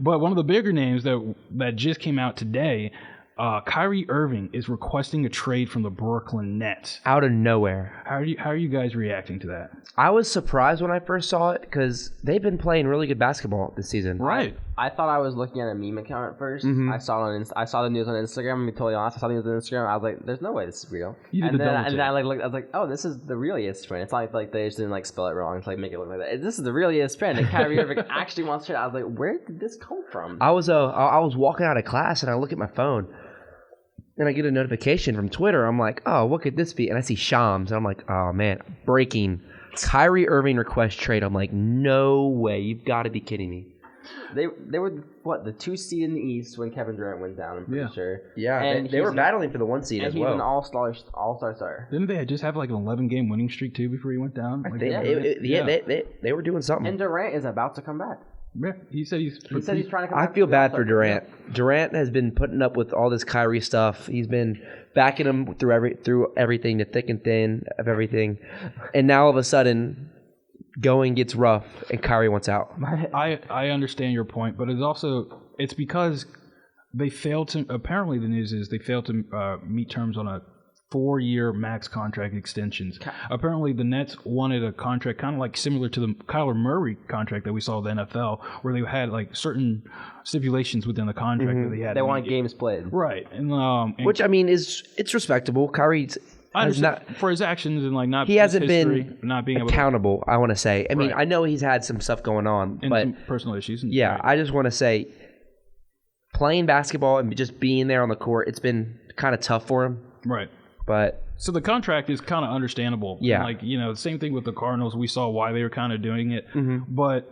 But one of the bigger names that just came out today Kyrie Irving is requesting a trade from the Brooklyn Nets. Out of nowhere. How are you guys reacting to that? I was surprised when I first saw it because they've been playing really good basketball this season. Right. I thought I was looking at a meme account at first. Mm-hmm. I saw the news on Instagram. To be totally honest, I saw the news on Instagram. I was like, "There's no way this is real." You did and the then, double and take. then I looked. I was like, "Oh, this is the real ESPN." It's not like they just didn't spell it wrong to make it look like that. This is the real ESPN. And Kyrie Irving actually wants to trade. I was like, "Where did this come from?" I was walking out of class and I look at my phone and I get a notification from Twitter. I'm like, "Oh, what could this be?" And I see Shams. And I'm like, "Oh man, breaking Kyrie Irving request trade." I'm like, "No way! You've got to be kidding me." They were the 2 seed in the East when Kevin Durant went down. I'm pretty sure. Yeah, and they were battling for the 1 seed as well. And he's an all-star star. Didn't they just have an 11-game winning streak too before he went down? They were doing something. And Durant is about to come back. Yeah, he said he's trying to come back. I feel bad for Durant. Durant has been putting up with all this Kyrie stuff. He's been backing him through everything, the thick and thin of everything, and now all of a sudden, going gets rough and Kyrie wants out. I understand your point, but it's because they failed to. Apparently, the news is they failed to meet terms on a 4-year max contract extensions. Apparently, the Nets wanted a contract kind of similar to the Kyler Murray contract that we saw with the NFL, where they had certain stipulations within the contract that they had. They wanted games played, right? And which I mean it's respectable. Kyrie's for his actions and not he hasn't history, been not being accountable. I want to say. I mean, Right. I know he's had some stuff going on, and but some personal issues. yeah, right. I just want to say, playing basketball and just being there on the court, it's been kind of tough for him. Right. But so the contract is kind of understandable. Yeah. The same thing with the Cardinals. We saw why they were kind of doing it. Mm-hmm. But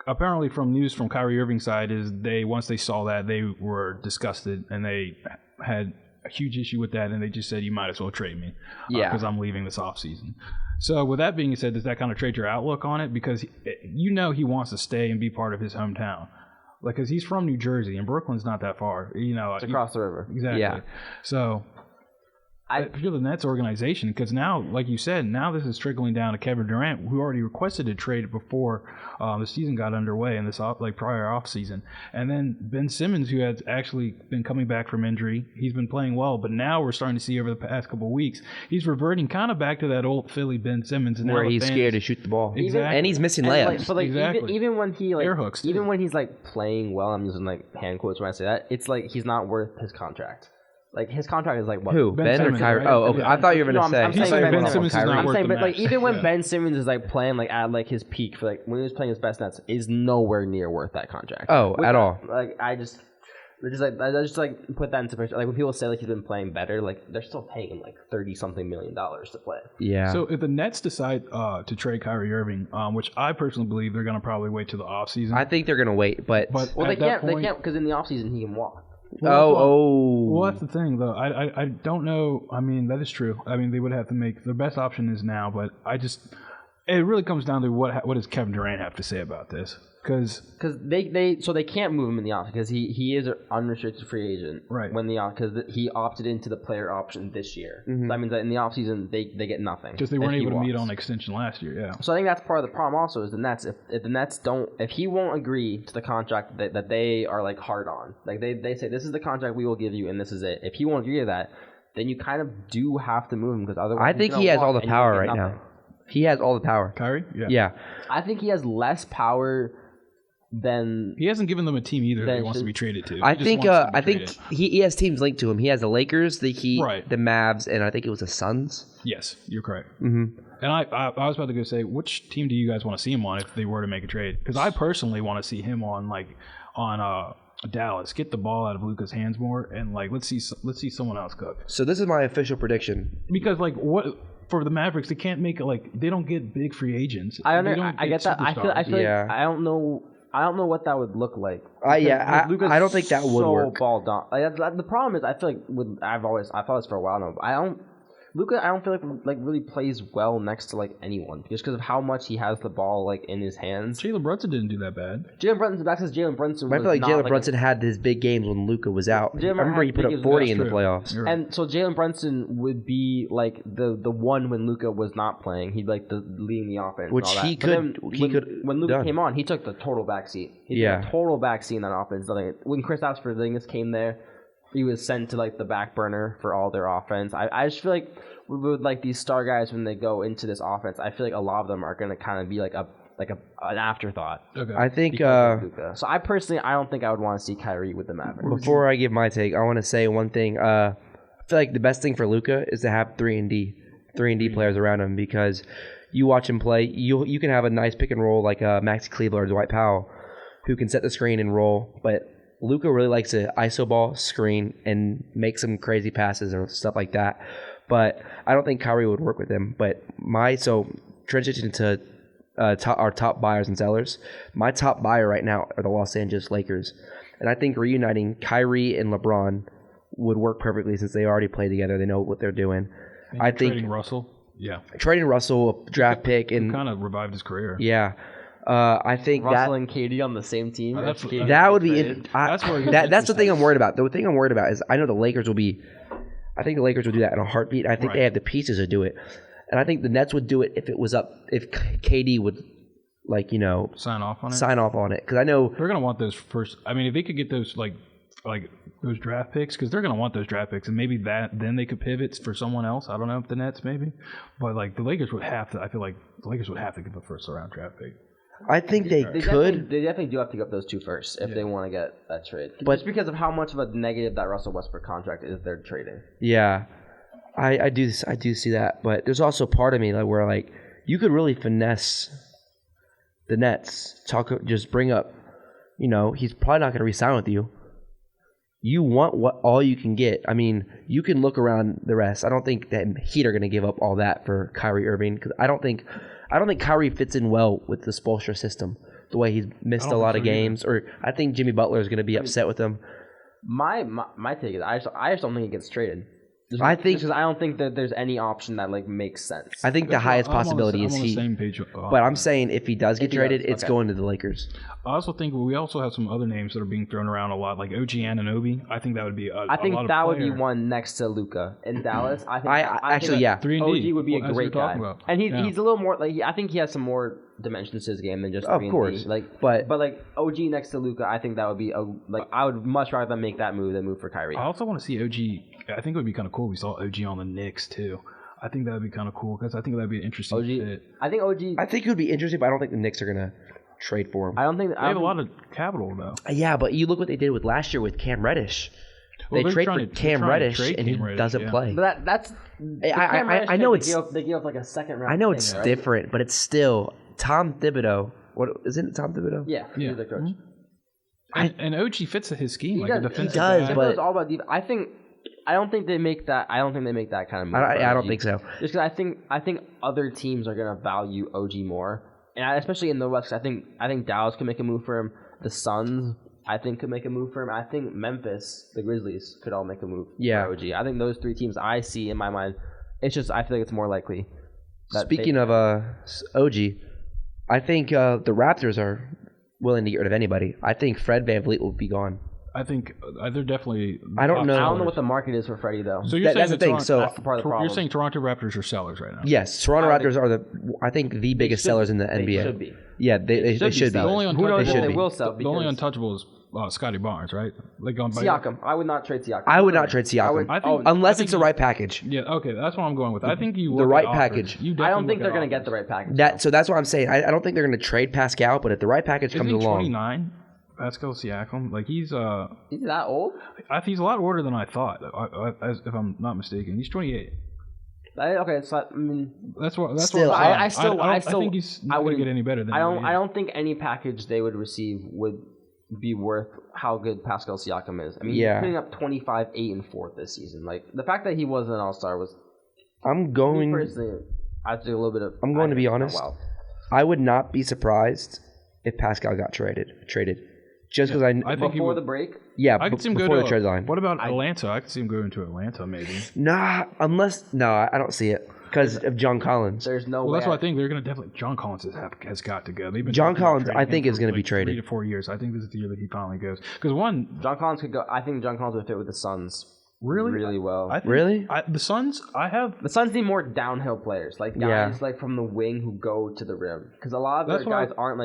apparently from news from Kyrie Irving's side is once they saw that, they were disgusted and they had a huge issue with that, and they just said, you might as well trade me because I'm leaving this offseason. So with that being said, does that kind of trade your outlook on it? Because he wants to stay and be part of his hometown. Because he's from New Jersey, and Brooklyn's not that far. It's across the river. Exactly. Yeah. So if you're the Nets organization, because now, like you said, now this is trickling down to Kevin Durant, who already requested a trade before the season got underway in this prior off season, and then Ben Simmons, who has actually been coming back from injury, he's been playing well, but now we're starting to see over the past couple of weeks he's reverting kind of back to that old Philly Ben Simmons, and where he's scared to shoot the ball, exactly, and he's missing layups. But exactly. even when he air hooks too. Even when he's playing well, I'm using hand quotes when I say that. It's he's not worth his contract. His contract is what? Who? Ben Simmons, or Kyrie? right? Oh, okay. Yeah. I thought you were going to say. I'm He's saying Ben Simmons is not I'm worth saying, the but max. even when Yeah. Ben Simmons is playing at his peak for when he was playing his best Nets, is nowhere near worth that contract. Oh, at all. I just put that into perspective. When people say he's been playing better, they're still paying him $30-something million to play. Yeah. So if the Nets decide to trade Kyrie Irving, which I personally believe they're going to probably wait till the offseason. I think they're going to wait, but They can't because in the offseason he can walk. Well, that's the thing, though. I don't know. I mean, that is true. I mean, they would have to make the best option is now, but it really comes down to what does Kevin Durant have to say about this? Because they can't move him in the offseason because he is an unrestricted free agent. Right. Because he opted into the player option this year. Mm-hmm. So that means that in the offseason they get nothing. Because they weren't able to meet on extension last year, yeah. So I think that's part of the problem also is the Nets. If the Nets if he won't agree to the contract that they are hard on, they say this is the contract we will give you and this is it. If he won't agree to that, then you kind of do have to move him because otherwise I think he has all the power right now. He has all the power. Kyrie? Yeah. I think he has less power than he hasn't given them a team either that he wants to be traded to. I think he has teams linked to him. He has the Lakers, the Heat, the Mavs, and I think it was the Suns. Yes, you're correct. Mm-hmm. And I was about to go say, which team do you guys want to see him on if they were to make a trade? Because I personally want to see him on Dallas. Get the ball out of Luka's hands more, and let's see someone else cook. So this is my official prediction. Because what for the Mavericks, they can't make they don't get big free agents. I get that. I feel yeah. I don't know what that would look like. I don't think that would work. Ball down. The problem is, I feel I thought this for a while now. Luka, I don't feel like really plays well next to anyone just because of how much he has the ball in his hands. Jalen Brunson didn't do that bad. Jalen Brunson. I feel like Jalen Brunson had his big games when Luka was out. I remember he put up 40 in the playoffs. Right. And so Jalen Brunson would be the one when Luka was not playing. He'd the leading the offense, which and all that. he could. When Luka came on, he took the total backseat. He took a total backseat in that offense. When Kristaps Porzingis came there. he was sent to like the back burner for all their offense. I just feel like with like these star guys when they go into this offense, I feel like a lot of them are going to kind of be like an afterthought. Okay. I think So I don't think I would want to see Kyrie with the Mavericks. before I give my take, I want to say one thing. I feel like the best thing for Luka is to have 3-and-D players around him, because you watch him play, you can have a nice pick and roll like Maxi Kleber or Dwight Powell, who can set the screen and roll, but Luka really likes to iso ball, screen, and make some crazy passes or stuff like that. But I don't think Kyrie would work with him. But transition to our top buyers and sellers. My top buyer right now are the Los Angeles Lakers, and I think reuniting Kyrie and LeBron would work perfectly since they already play together. They know what they're doing. I think trading Russell. Yeah. Trading Russell, a draft pick, and kind of revived his career. Yeah. I think Russell and KD on the same team. That would be. That's the thing I'm worried about. The thing I'm worried about is I know the Lakers will be. I think the Lakers will do that in a heartbeat. I think they have the pieces to do it, and I think the Nets would do it if it was up. If KD would, sign off on it. Sign off on it, because I know they're gonna want those first. I mean, if they could get those like those draft picks, because they're gonna want those draft picks, and maybe then they could pivot for someone else. I don't know if the Nets maybe, but like the Lakers would have to. I feel like the Lakers would have to give a first round draft pick. I think they could. They definitely do have to give up those two first if they want to get that trade. But just because of how much of a negative that Russell Westbrook contract is, they're trading. Yeah, I do see that. But there's also part of me where you could really finesse the Nets. Just bring up, he's probably not going to re-sign with you. You want all you can get. I mean, you can look around the rest. I don't think that Heat are going to give up all that for Kyrie Irving, because I don't think Kyrie fits in well with the Spoelstra system. The way he's missed a lot of games, or I think Jimmy Butler is going to be upset with him. My take is I just don't think he gets traded. Because I don't think that there's any option that makes sense. I think the highest possibility is he. But I'm saying if he does get traded, it's going to the Lakers. I also think we also have some other names that are being thrown around a lot, like OG Anunoby. I think that would be I think that would be one next to Luka in Dallas. I think yeah. 3-and-D. OG would be a great guy, and he's a little more I think he has some more dimensions to his game than just 3-and-D. Of course, but OG next to Luka, I think that would be I would much rather them make that move than move for Kyrie. I also want to see OG. I think it would be kind of cool if we saw OG on the Knicks too. I think that would be kind of cool because I think that would be an interesting fit. I think it would be interesting, but I don't think the Knicks are gonna trade for him. I don't think they have a lot of capital though. Yeah, but you look what they did with last year with Cam Reddish. They trade for Cam Reddish and he doesn't play. But I know it's they give up a second round. I know it's different, but it's still Tom Thibodeau. What isn't it, Tom Thibodeau? Yeah, he's the coach. And OG fits his scheme. He does, but it's all about defense. I don't think they make that. I don't think they make that kind of move. I don't think so. Just because I think other teams are gonna value OG more, and especially in the West. I think Dallas could make a move for him. The Suns, I think, could make a move for him. I think Memphis, the Grizzlies, could all make a move for OG. I think those three teams I see in my mind. It's just I feel like it's more likely. Speaking of OG, I think the Raptors are willing to get rid of anybody. I think Fred VanVleet will be gone. I think they're definitely. I don't know what the market is for Freddie though. So you're saying that's the thing. So that's the part of the problem. You're saying Toronto Raptors are sellers right now. Yes, Toronto Raptors are the biggest sellers in the NBA. They should be. Yeah, they should be. The only will sell. The only untouchable is Scotty Barnes, right? Siakam. I would not trade Siakam. I would not trade Siakam. Unless it's the right package. Yeah, okay, that's what I'm going with. I think the right package. I don't think they're going to get the right package. So that's what I'm saying. I don't think they're going to trade Pascal, but if the right package comes along. 29? Pascal Siakam, he's that old? He's a lot older than I thought. If I'm not mistaken, he's 28. Okay, so that's what. I think he's not going to get any better than. I don't think any package they would receive would be worth how good Pascal Siakam is. I mean, he's putting up 25, 8, and 4 this season. The fact that he wasn't an All-Star was. I'm going. Personally, I do a little bit of. I'm going to be honest. Wow. I would not be surprised if Pascal got traded. Just because I think before the break? Yeah, I could see him before the trade line. What about Atlanta? I could see him going to Atlanta maybe. I don't see it because of John Collins. There's no way. Well, that's what I think. They're going to definitely. John Collins has got to go. John Collins, I think, is going to be traded 3 to 4 years. I think this is the year that he finally goes. Because John Collins could go. I think John Collins would fit with the Suns. Really well. The Suns, the Suns need more downhill players, guys from the wing who go to the rim, because a lot of their guys aren't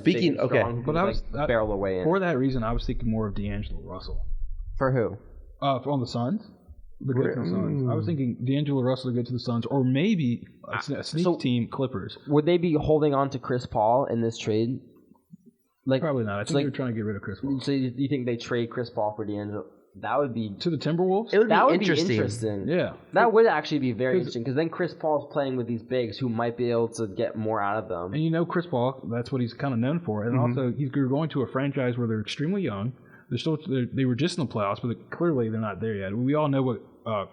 big and strong, but I was barrel away in. For that reason, I was thinking more of D'Angelo Russell. For who? On the Suns. The good for the Suns. I was thinking D'Angelo Russell to go to the Suns, or maybe a sneak team Clippers. Would they be holding on to Chris Paul in this trade? Like probably not. I think they're trying to get rid of Chris Paul. So you think they trade Chris Paul for D'Angelo? That would be to the Timberwolves. It would that be would interesting. be interesting. Yeah, that would actually be very interesting because then Chris Paul's playing with these bigs who might be able to get more out of them. And Chris Paul, that's what he's kind of known for. And also, you're going to a franchise where they're extremely young. They were just in the playoffs, but clearly they're not there yet. We all know what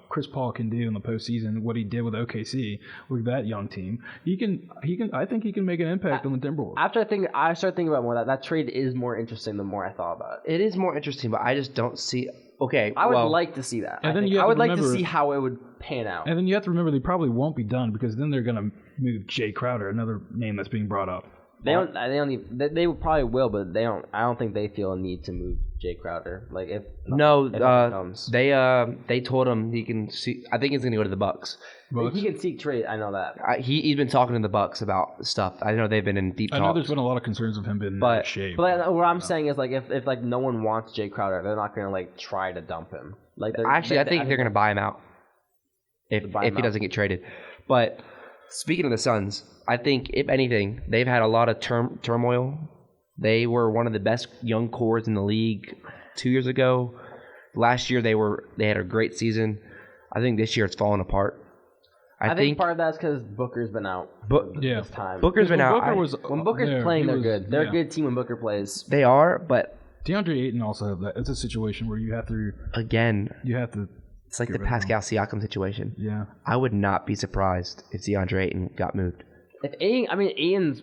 Chris Paul can do in the postseason. What he did with OKC with that young team, I think he can make an impact on the Timberwolves. After I started thinking about more that trade is more interesting the more I thought about it. It is more interesting, but I just don't see. Okay, I would like to see that. I would like to see how it would pan out. And then you have to remember they probably won't be done because then they're going to move Jay Crowder, another name that's being brought up. They probably will, but they don't. I don't think they feel a need to move Jay Crowder. Like if they told him he can see. I think he's gonna go to the Bucks. He can seek trade. I know that. He's been talking to the Bucks about stuff. I know they've been in deep talks. I know there's been a lot of concerns of him being in shape. But what I'm saying is like if like no one wants Jay Crowder, they're not gonna like try to dump him. Like I think they're gonna buy him out if he doesn't get traded. But speaking of the Suns, I think if anything, they've had a lot of turmoil. They were one of the best young cores in the league 2 years ago. Last year they had a great season. I think this year it's fallen apart. I think part of that's because Booker's been out this time. Booker's been out. When Booker's playing, they're good. They're a good team when Booker plays. They are, but DeAndre Ayton also have that. It's a situation where you have to It's like the Pascal Siakam situation. Yeah, I would not be surprised if DeAndre Ayton got moved. If Ayton's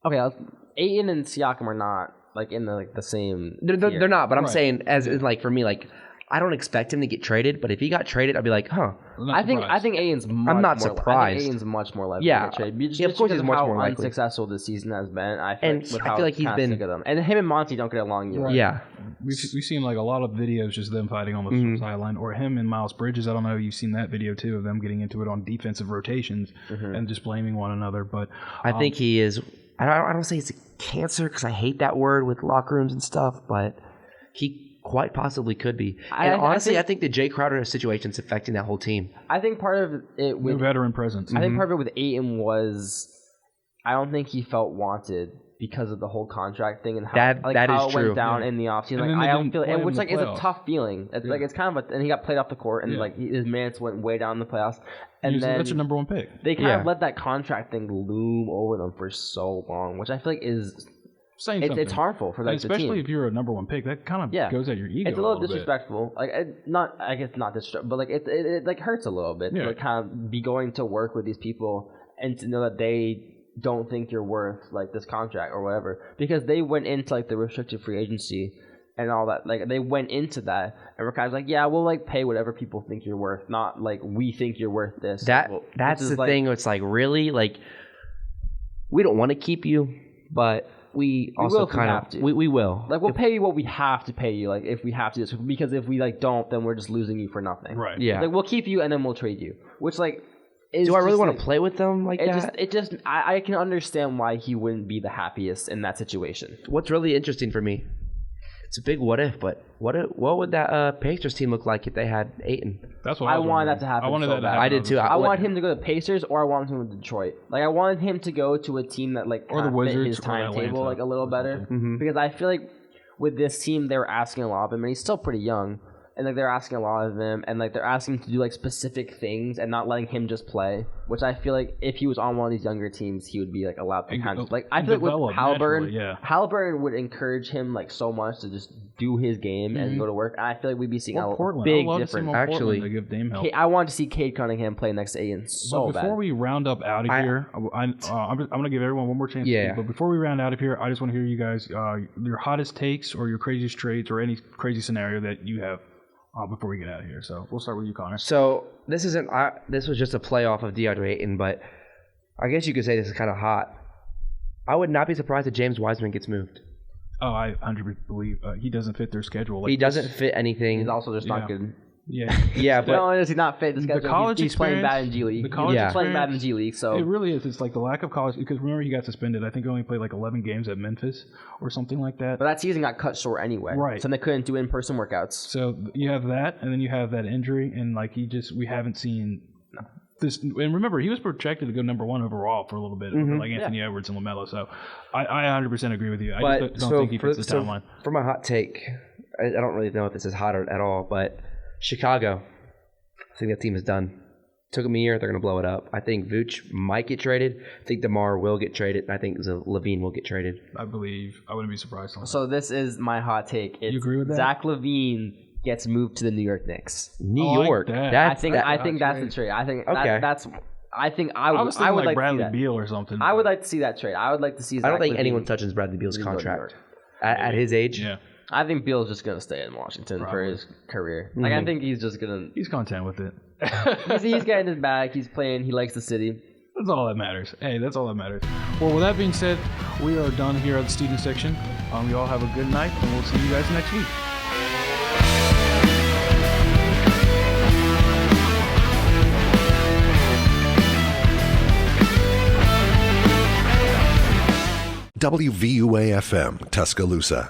okay, Ayton and Siakam are not like in the same. They're not, but I'm saying as like for me, like I don't expect him to get traded, but if he got traded, I'd be like, huh. I think Ayton's. I'm not surprised. I think Ayton's much more likely to get traded. Just of course, he's much more likely. How unsuccessful this season has been. I feel like he's been. Sick of them. And him and Monty don't get along either. Right. Yeah, we've seen like a lot of videos just them fighting on the sideline, or him and Miles Bridges. I don't know if you've seen that video too of them getting into it on defensive rotations and just blaming one another. But I think he is. I don't say it's a cancer because I hate that word with locker rooms and stuff, but he quite possibly could be. And honestly, I think the Jay Crowder situation is affecting that whole team. I think part of it with veteran presence. I think part of it with Ayton was I don't think he felt wanted because of the whole contract thing and how it went down in the offseason. Like I don't feel it, which like is a tough feeling. It's like it's kind of and he got played off the court and like his minutes went way down in the playoffs. And then that's your number one pick. They kind of let that contract thing loom over them for so long, which I feel like is it's harmful for especially if you're a number one pick. That kind of goes at your ego. It's a little disrespectful. Like I guess not disrespectful, but like it like hurts a little bit to like kind of be going to work with these people and to know that they don't think you're worth like this contract or whatever because they went into like the restricted free agency and all that. Like they went into that and we're kind of like, yeah, we'll like pay whatever people think you're worth, not like we think you're worth this. That's the thing. It's like really like we don't want to keep you, but we also kind of we will. Like we'll pay you what we have to pay you. Like if we have to, because if we like don't, then we're just losing you for nothing. Right. Yeah. Like we'll keep you and then we'll trade you. Which like do I really want to play with them like that? I can understand why he wouldn't be the happiest in that situation. What's really interesting for me, it's a big what if, but what would that Pacers team look like if they had Ayton? That's what I wanted that to happen. I did too. I wanted him to go to the Pacers, or I wanted him to Detroit. Like I wanted him to go to a team that like or the Wizards fit his timetable like a little better, because I feel like with this team they were asking a lot of him, and he's still pretty young. And like they're asking a lot of him, and like they're asking him to do like specific things, and not letting him just play. Which I feel like if he was on one of these younger teams, he would be like allowed to kind of like. I feel like with Halliburton would encourage him like so much to just do his game and go to work. And I feel like we'd be seeing a big difference. Actually, to give Dame help. I wanted to see Cade Cunningham play next to Ayton so bad. Before we round up out of here, I'm going to give everyone one more chance. Yeah. But before we round out of here, I just want to hear you guys your hottest takes or your craziest trades or any crazy scenario that you have. Before we get out of here, so we'll start with you, Connor. So this was just a playoff of DeAndre Ayton, but I guess you could say this is kind of hot. I would not be surprised if James Wiseman gets moved. Oh, I 100% believe he doesn't fit their schedule. He doesn't fit anything. He's also just not good. Yeah, but not only does he not fit the schedule, college he's playing experience- bad in G League. the college He's playing bad in G League, so it really is. It's like the lack of college because remember he got suspended. I think he only played like 11 games at Memphis or something like that. but that season got cut short anyway. Right. So they couldn't do in-person workouts. So you have that, and then you have that injury, and like we haven't seen this. And remember, he was projected to go number 1 overall for a little bit, like Anthony Edwards and LaMelo. So I 100% agree with you. I just don't think he fits the timeline. For my hot take, I don't really know if this is hot at all, but Chicago, I think that team is done. Took them a year, they're going to blow it up. I think Vooch might get traded. I think DeMar will get traded. And I think Levine will get traded. I wouldn't be surprised on that. So this is my hot take. You agree with that? Zach LaVine gets moved to the New York Knicks. New I like York. that. I think that's the trade. I think Okay. that's. I think I I was thinking would like like Bradley to see that. Beal or something. I would like to see that trade. I would like to see. I Zach don't think LaVine anyone touches Bradley Beal's go to New contract York. at his age. Yeah, I think Beal's just gonna stay in Washington for his career. Like I think he's just gonna. he's content with it. He's getting his bag. He's playing. He likes the city. That's all that matters. Hey, that's all that matters. Well, with that being said, we are done here at the student section. You all have a good night, and we'll see you guys next week. WVUA FM, Tuscaloosa.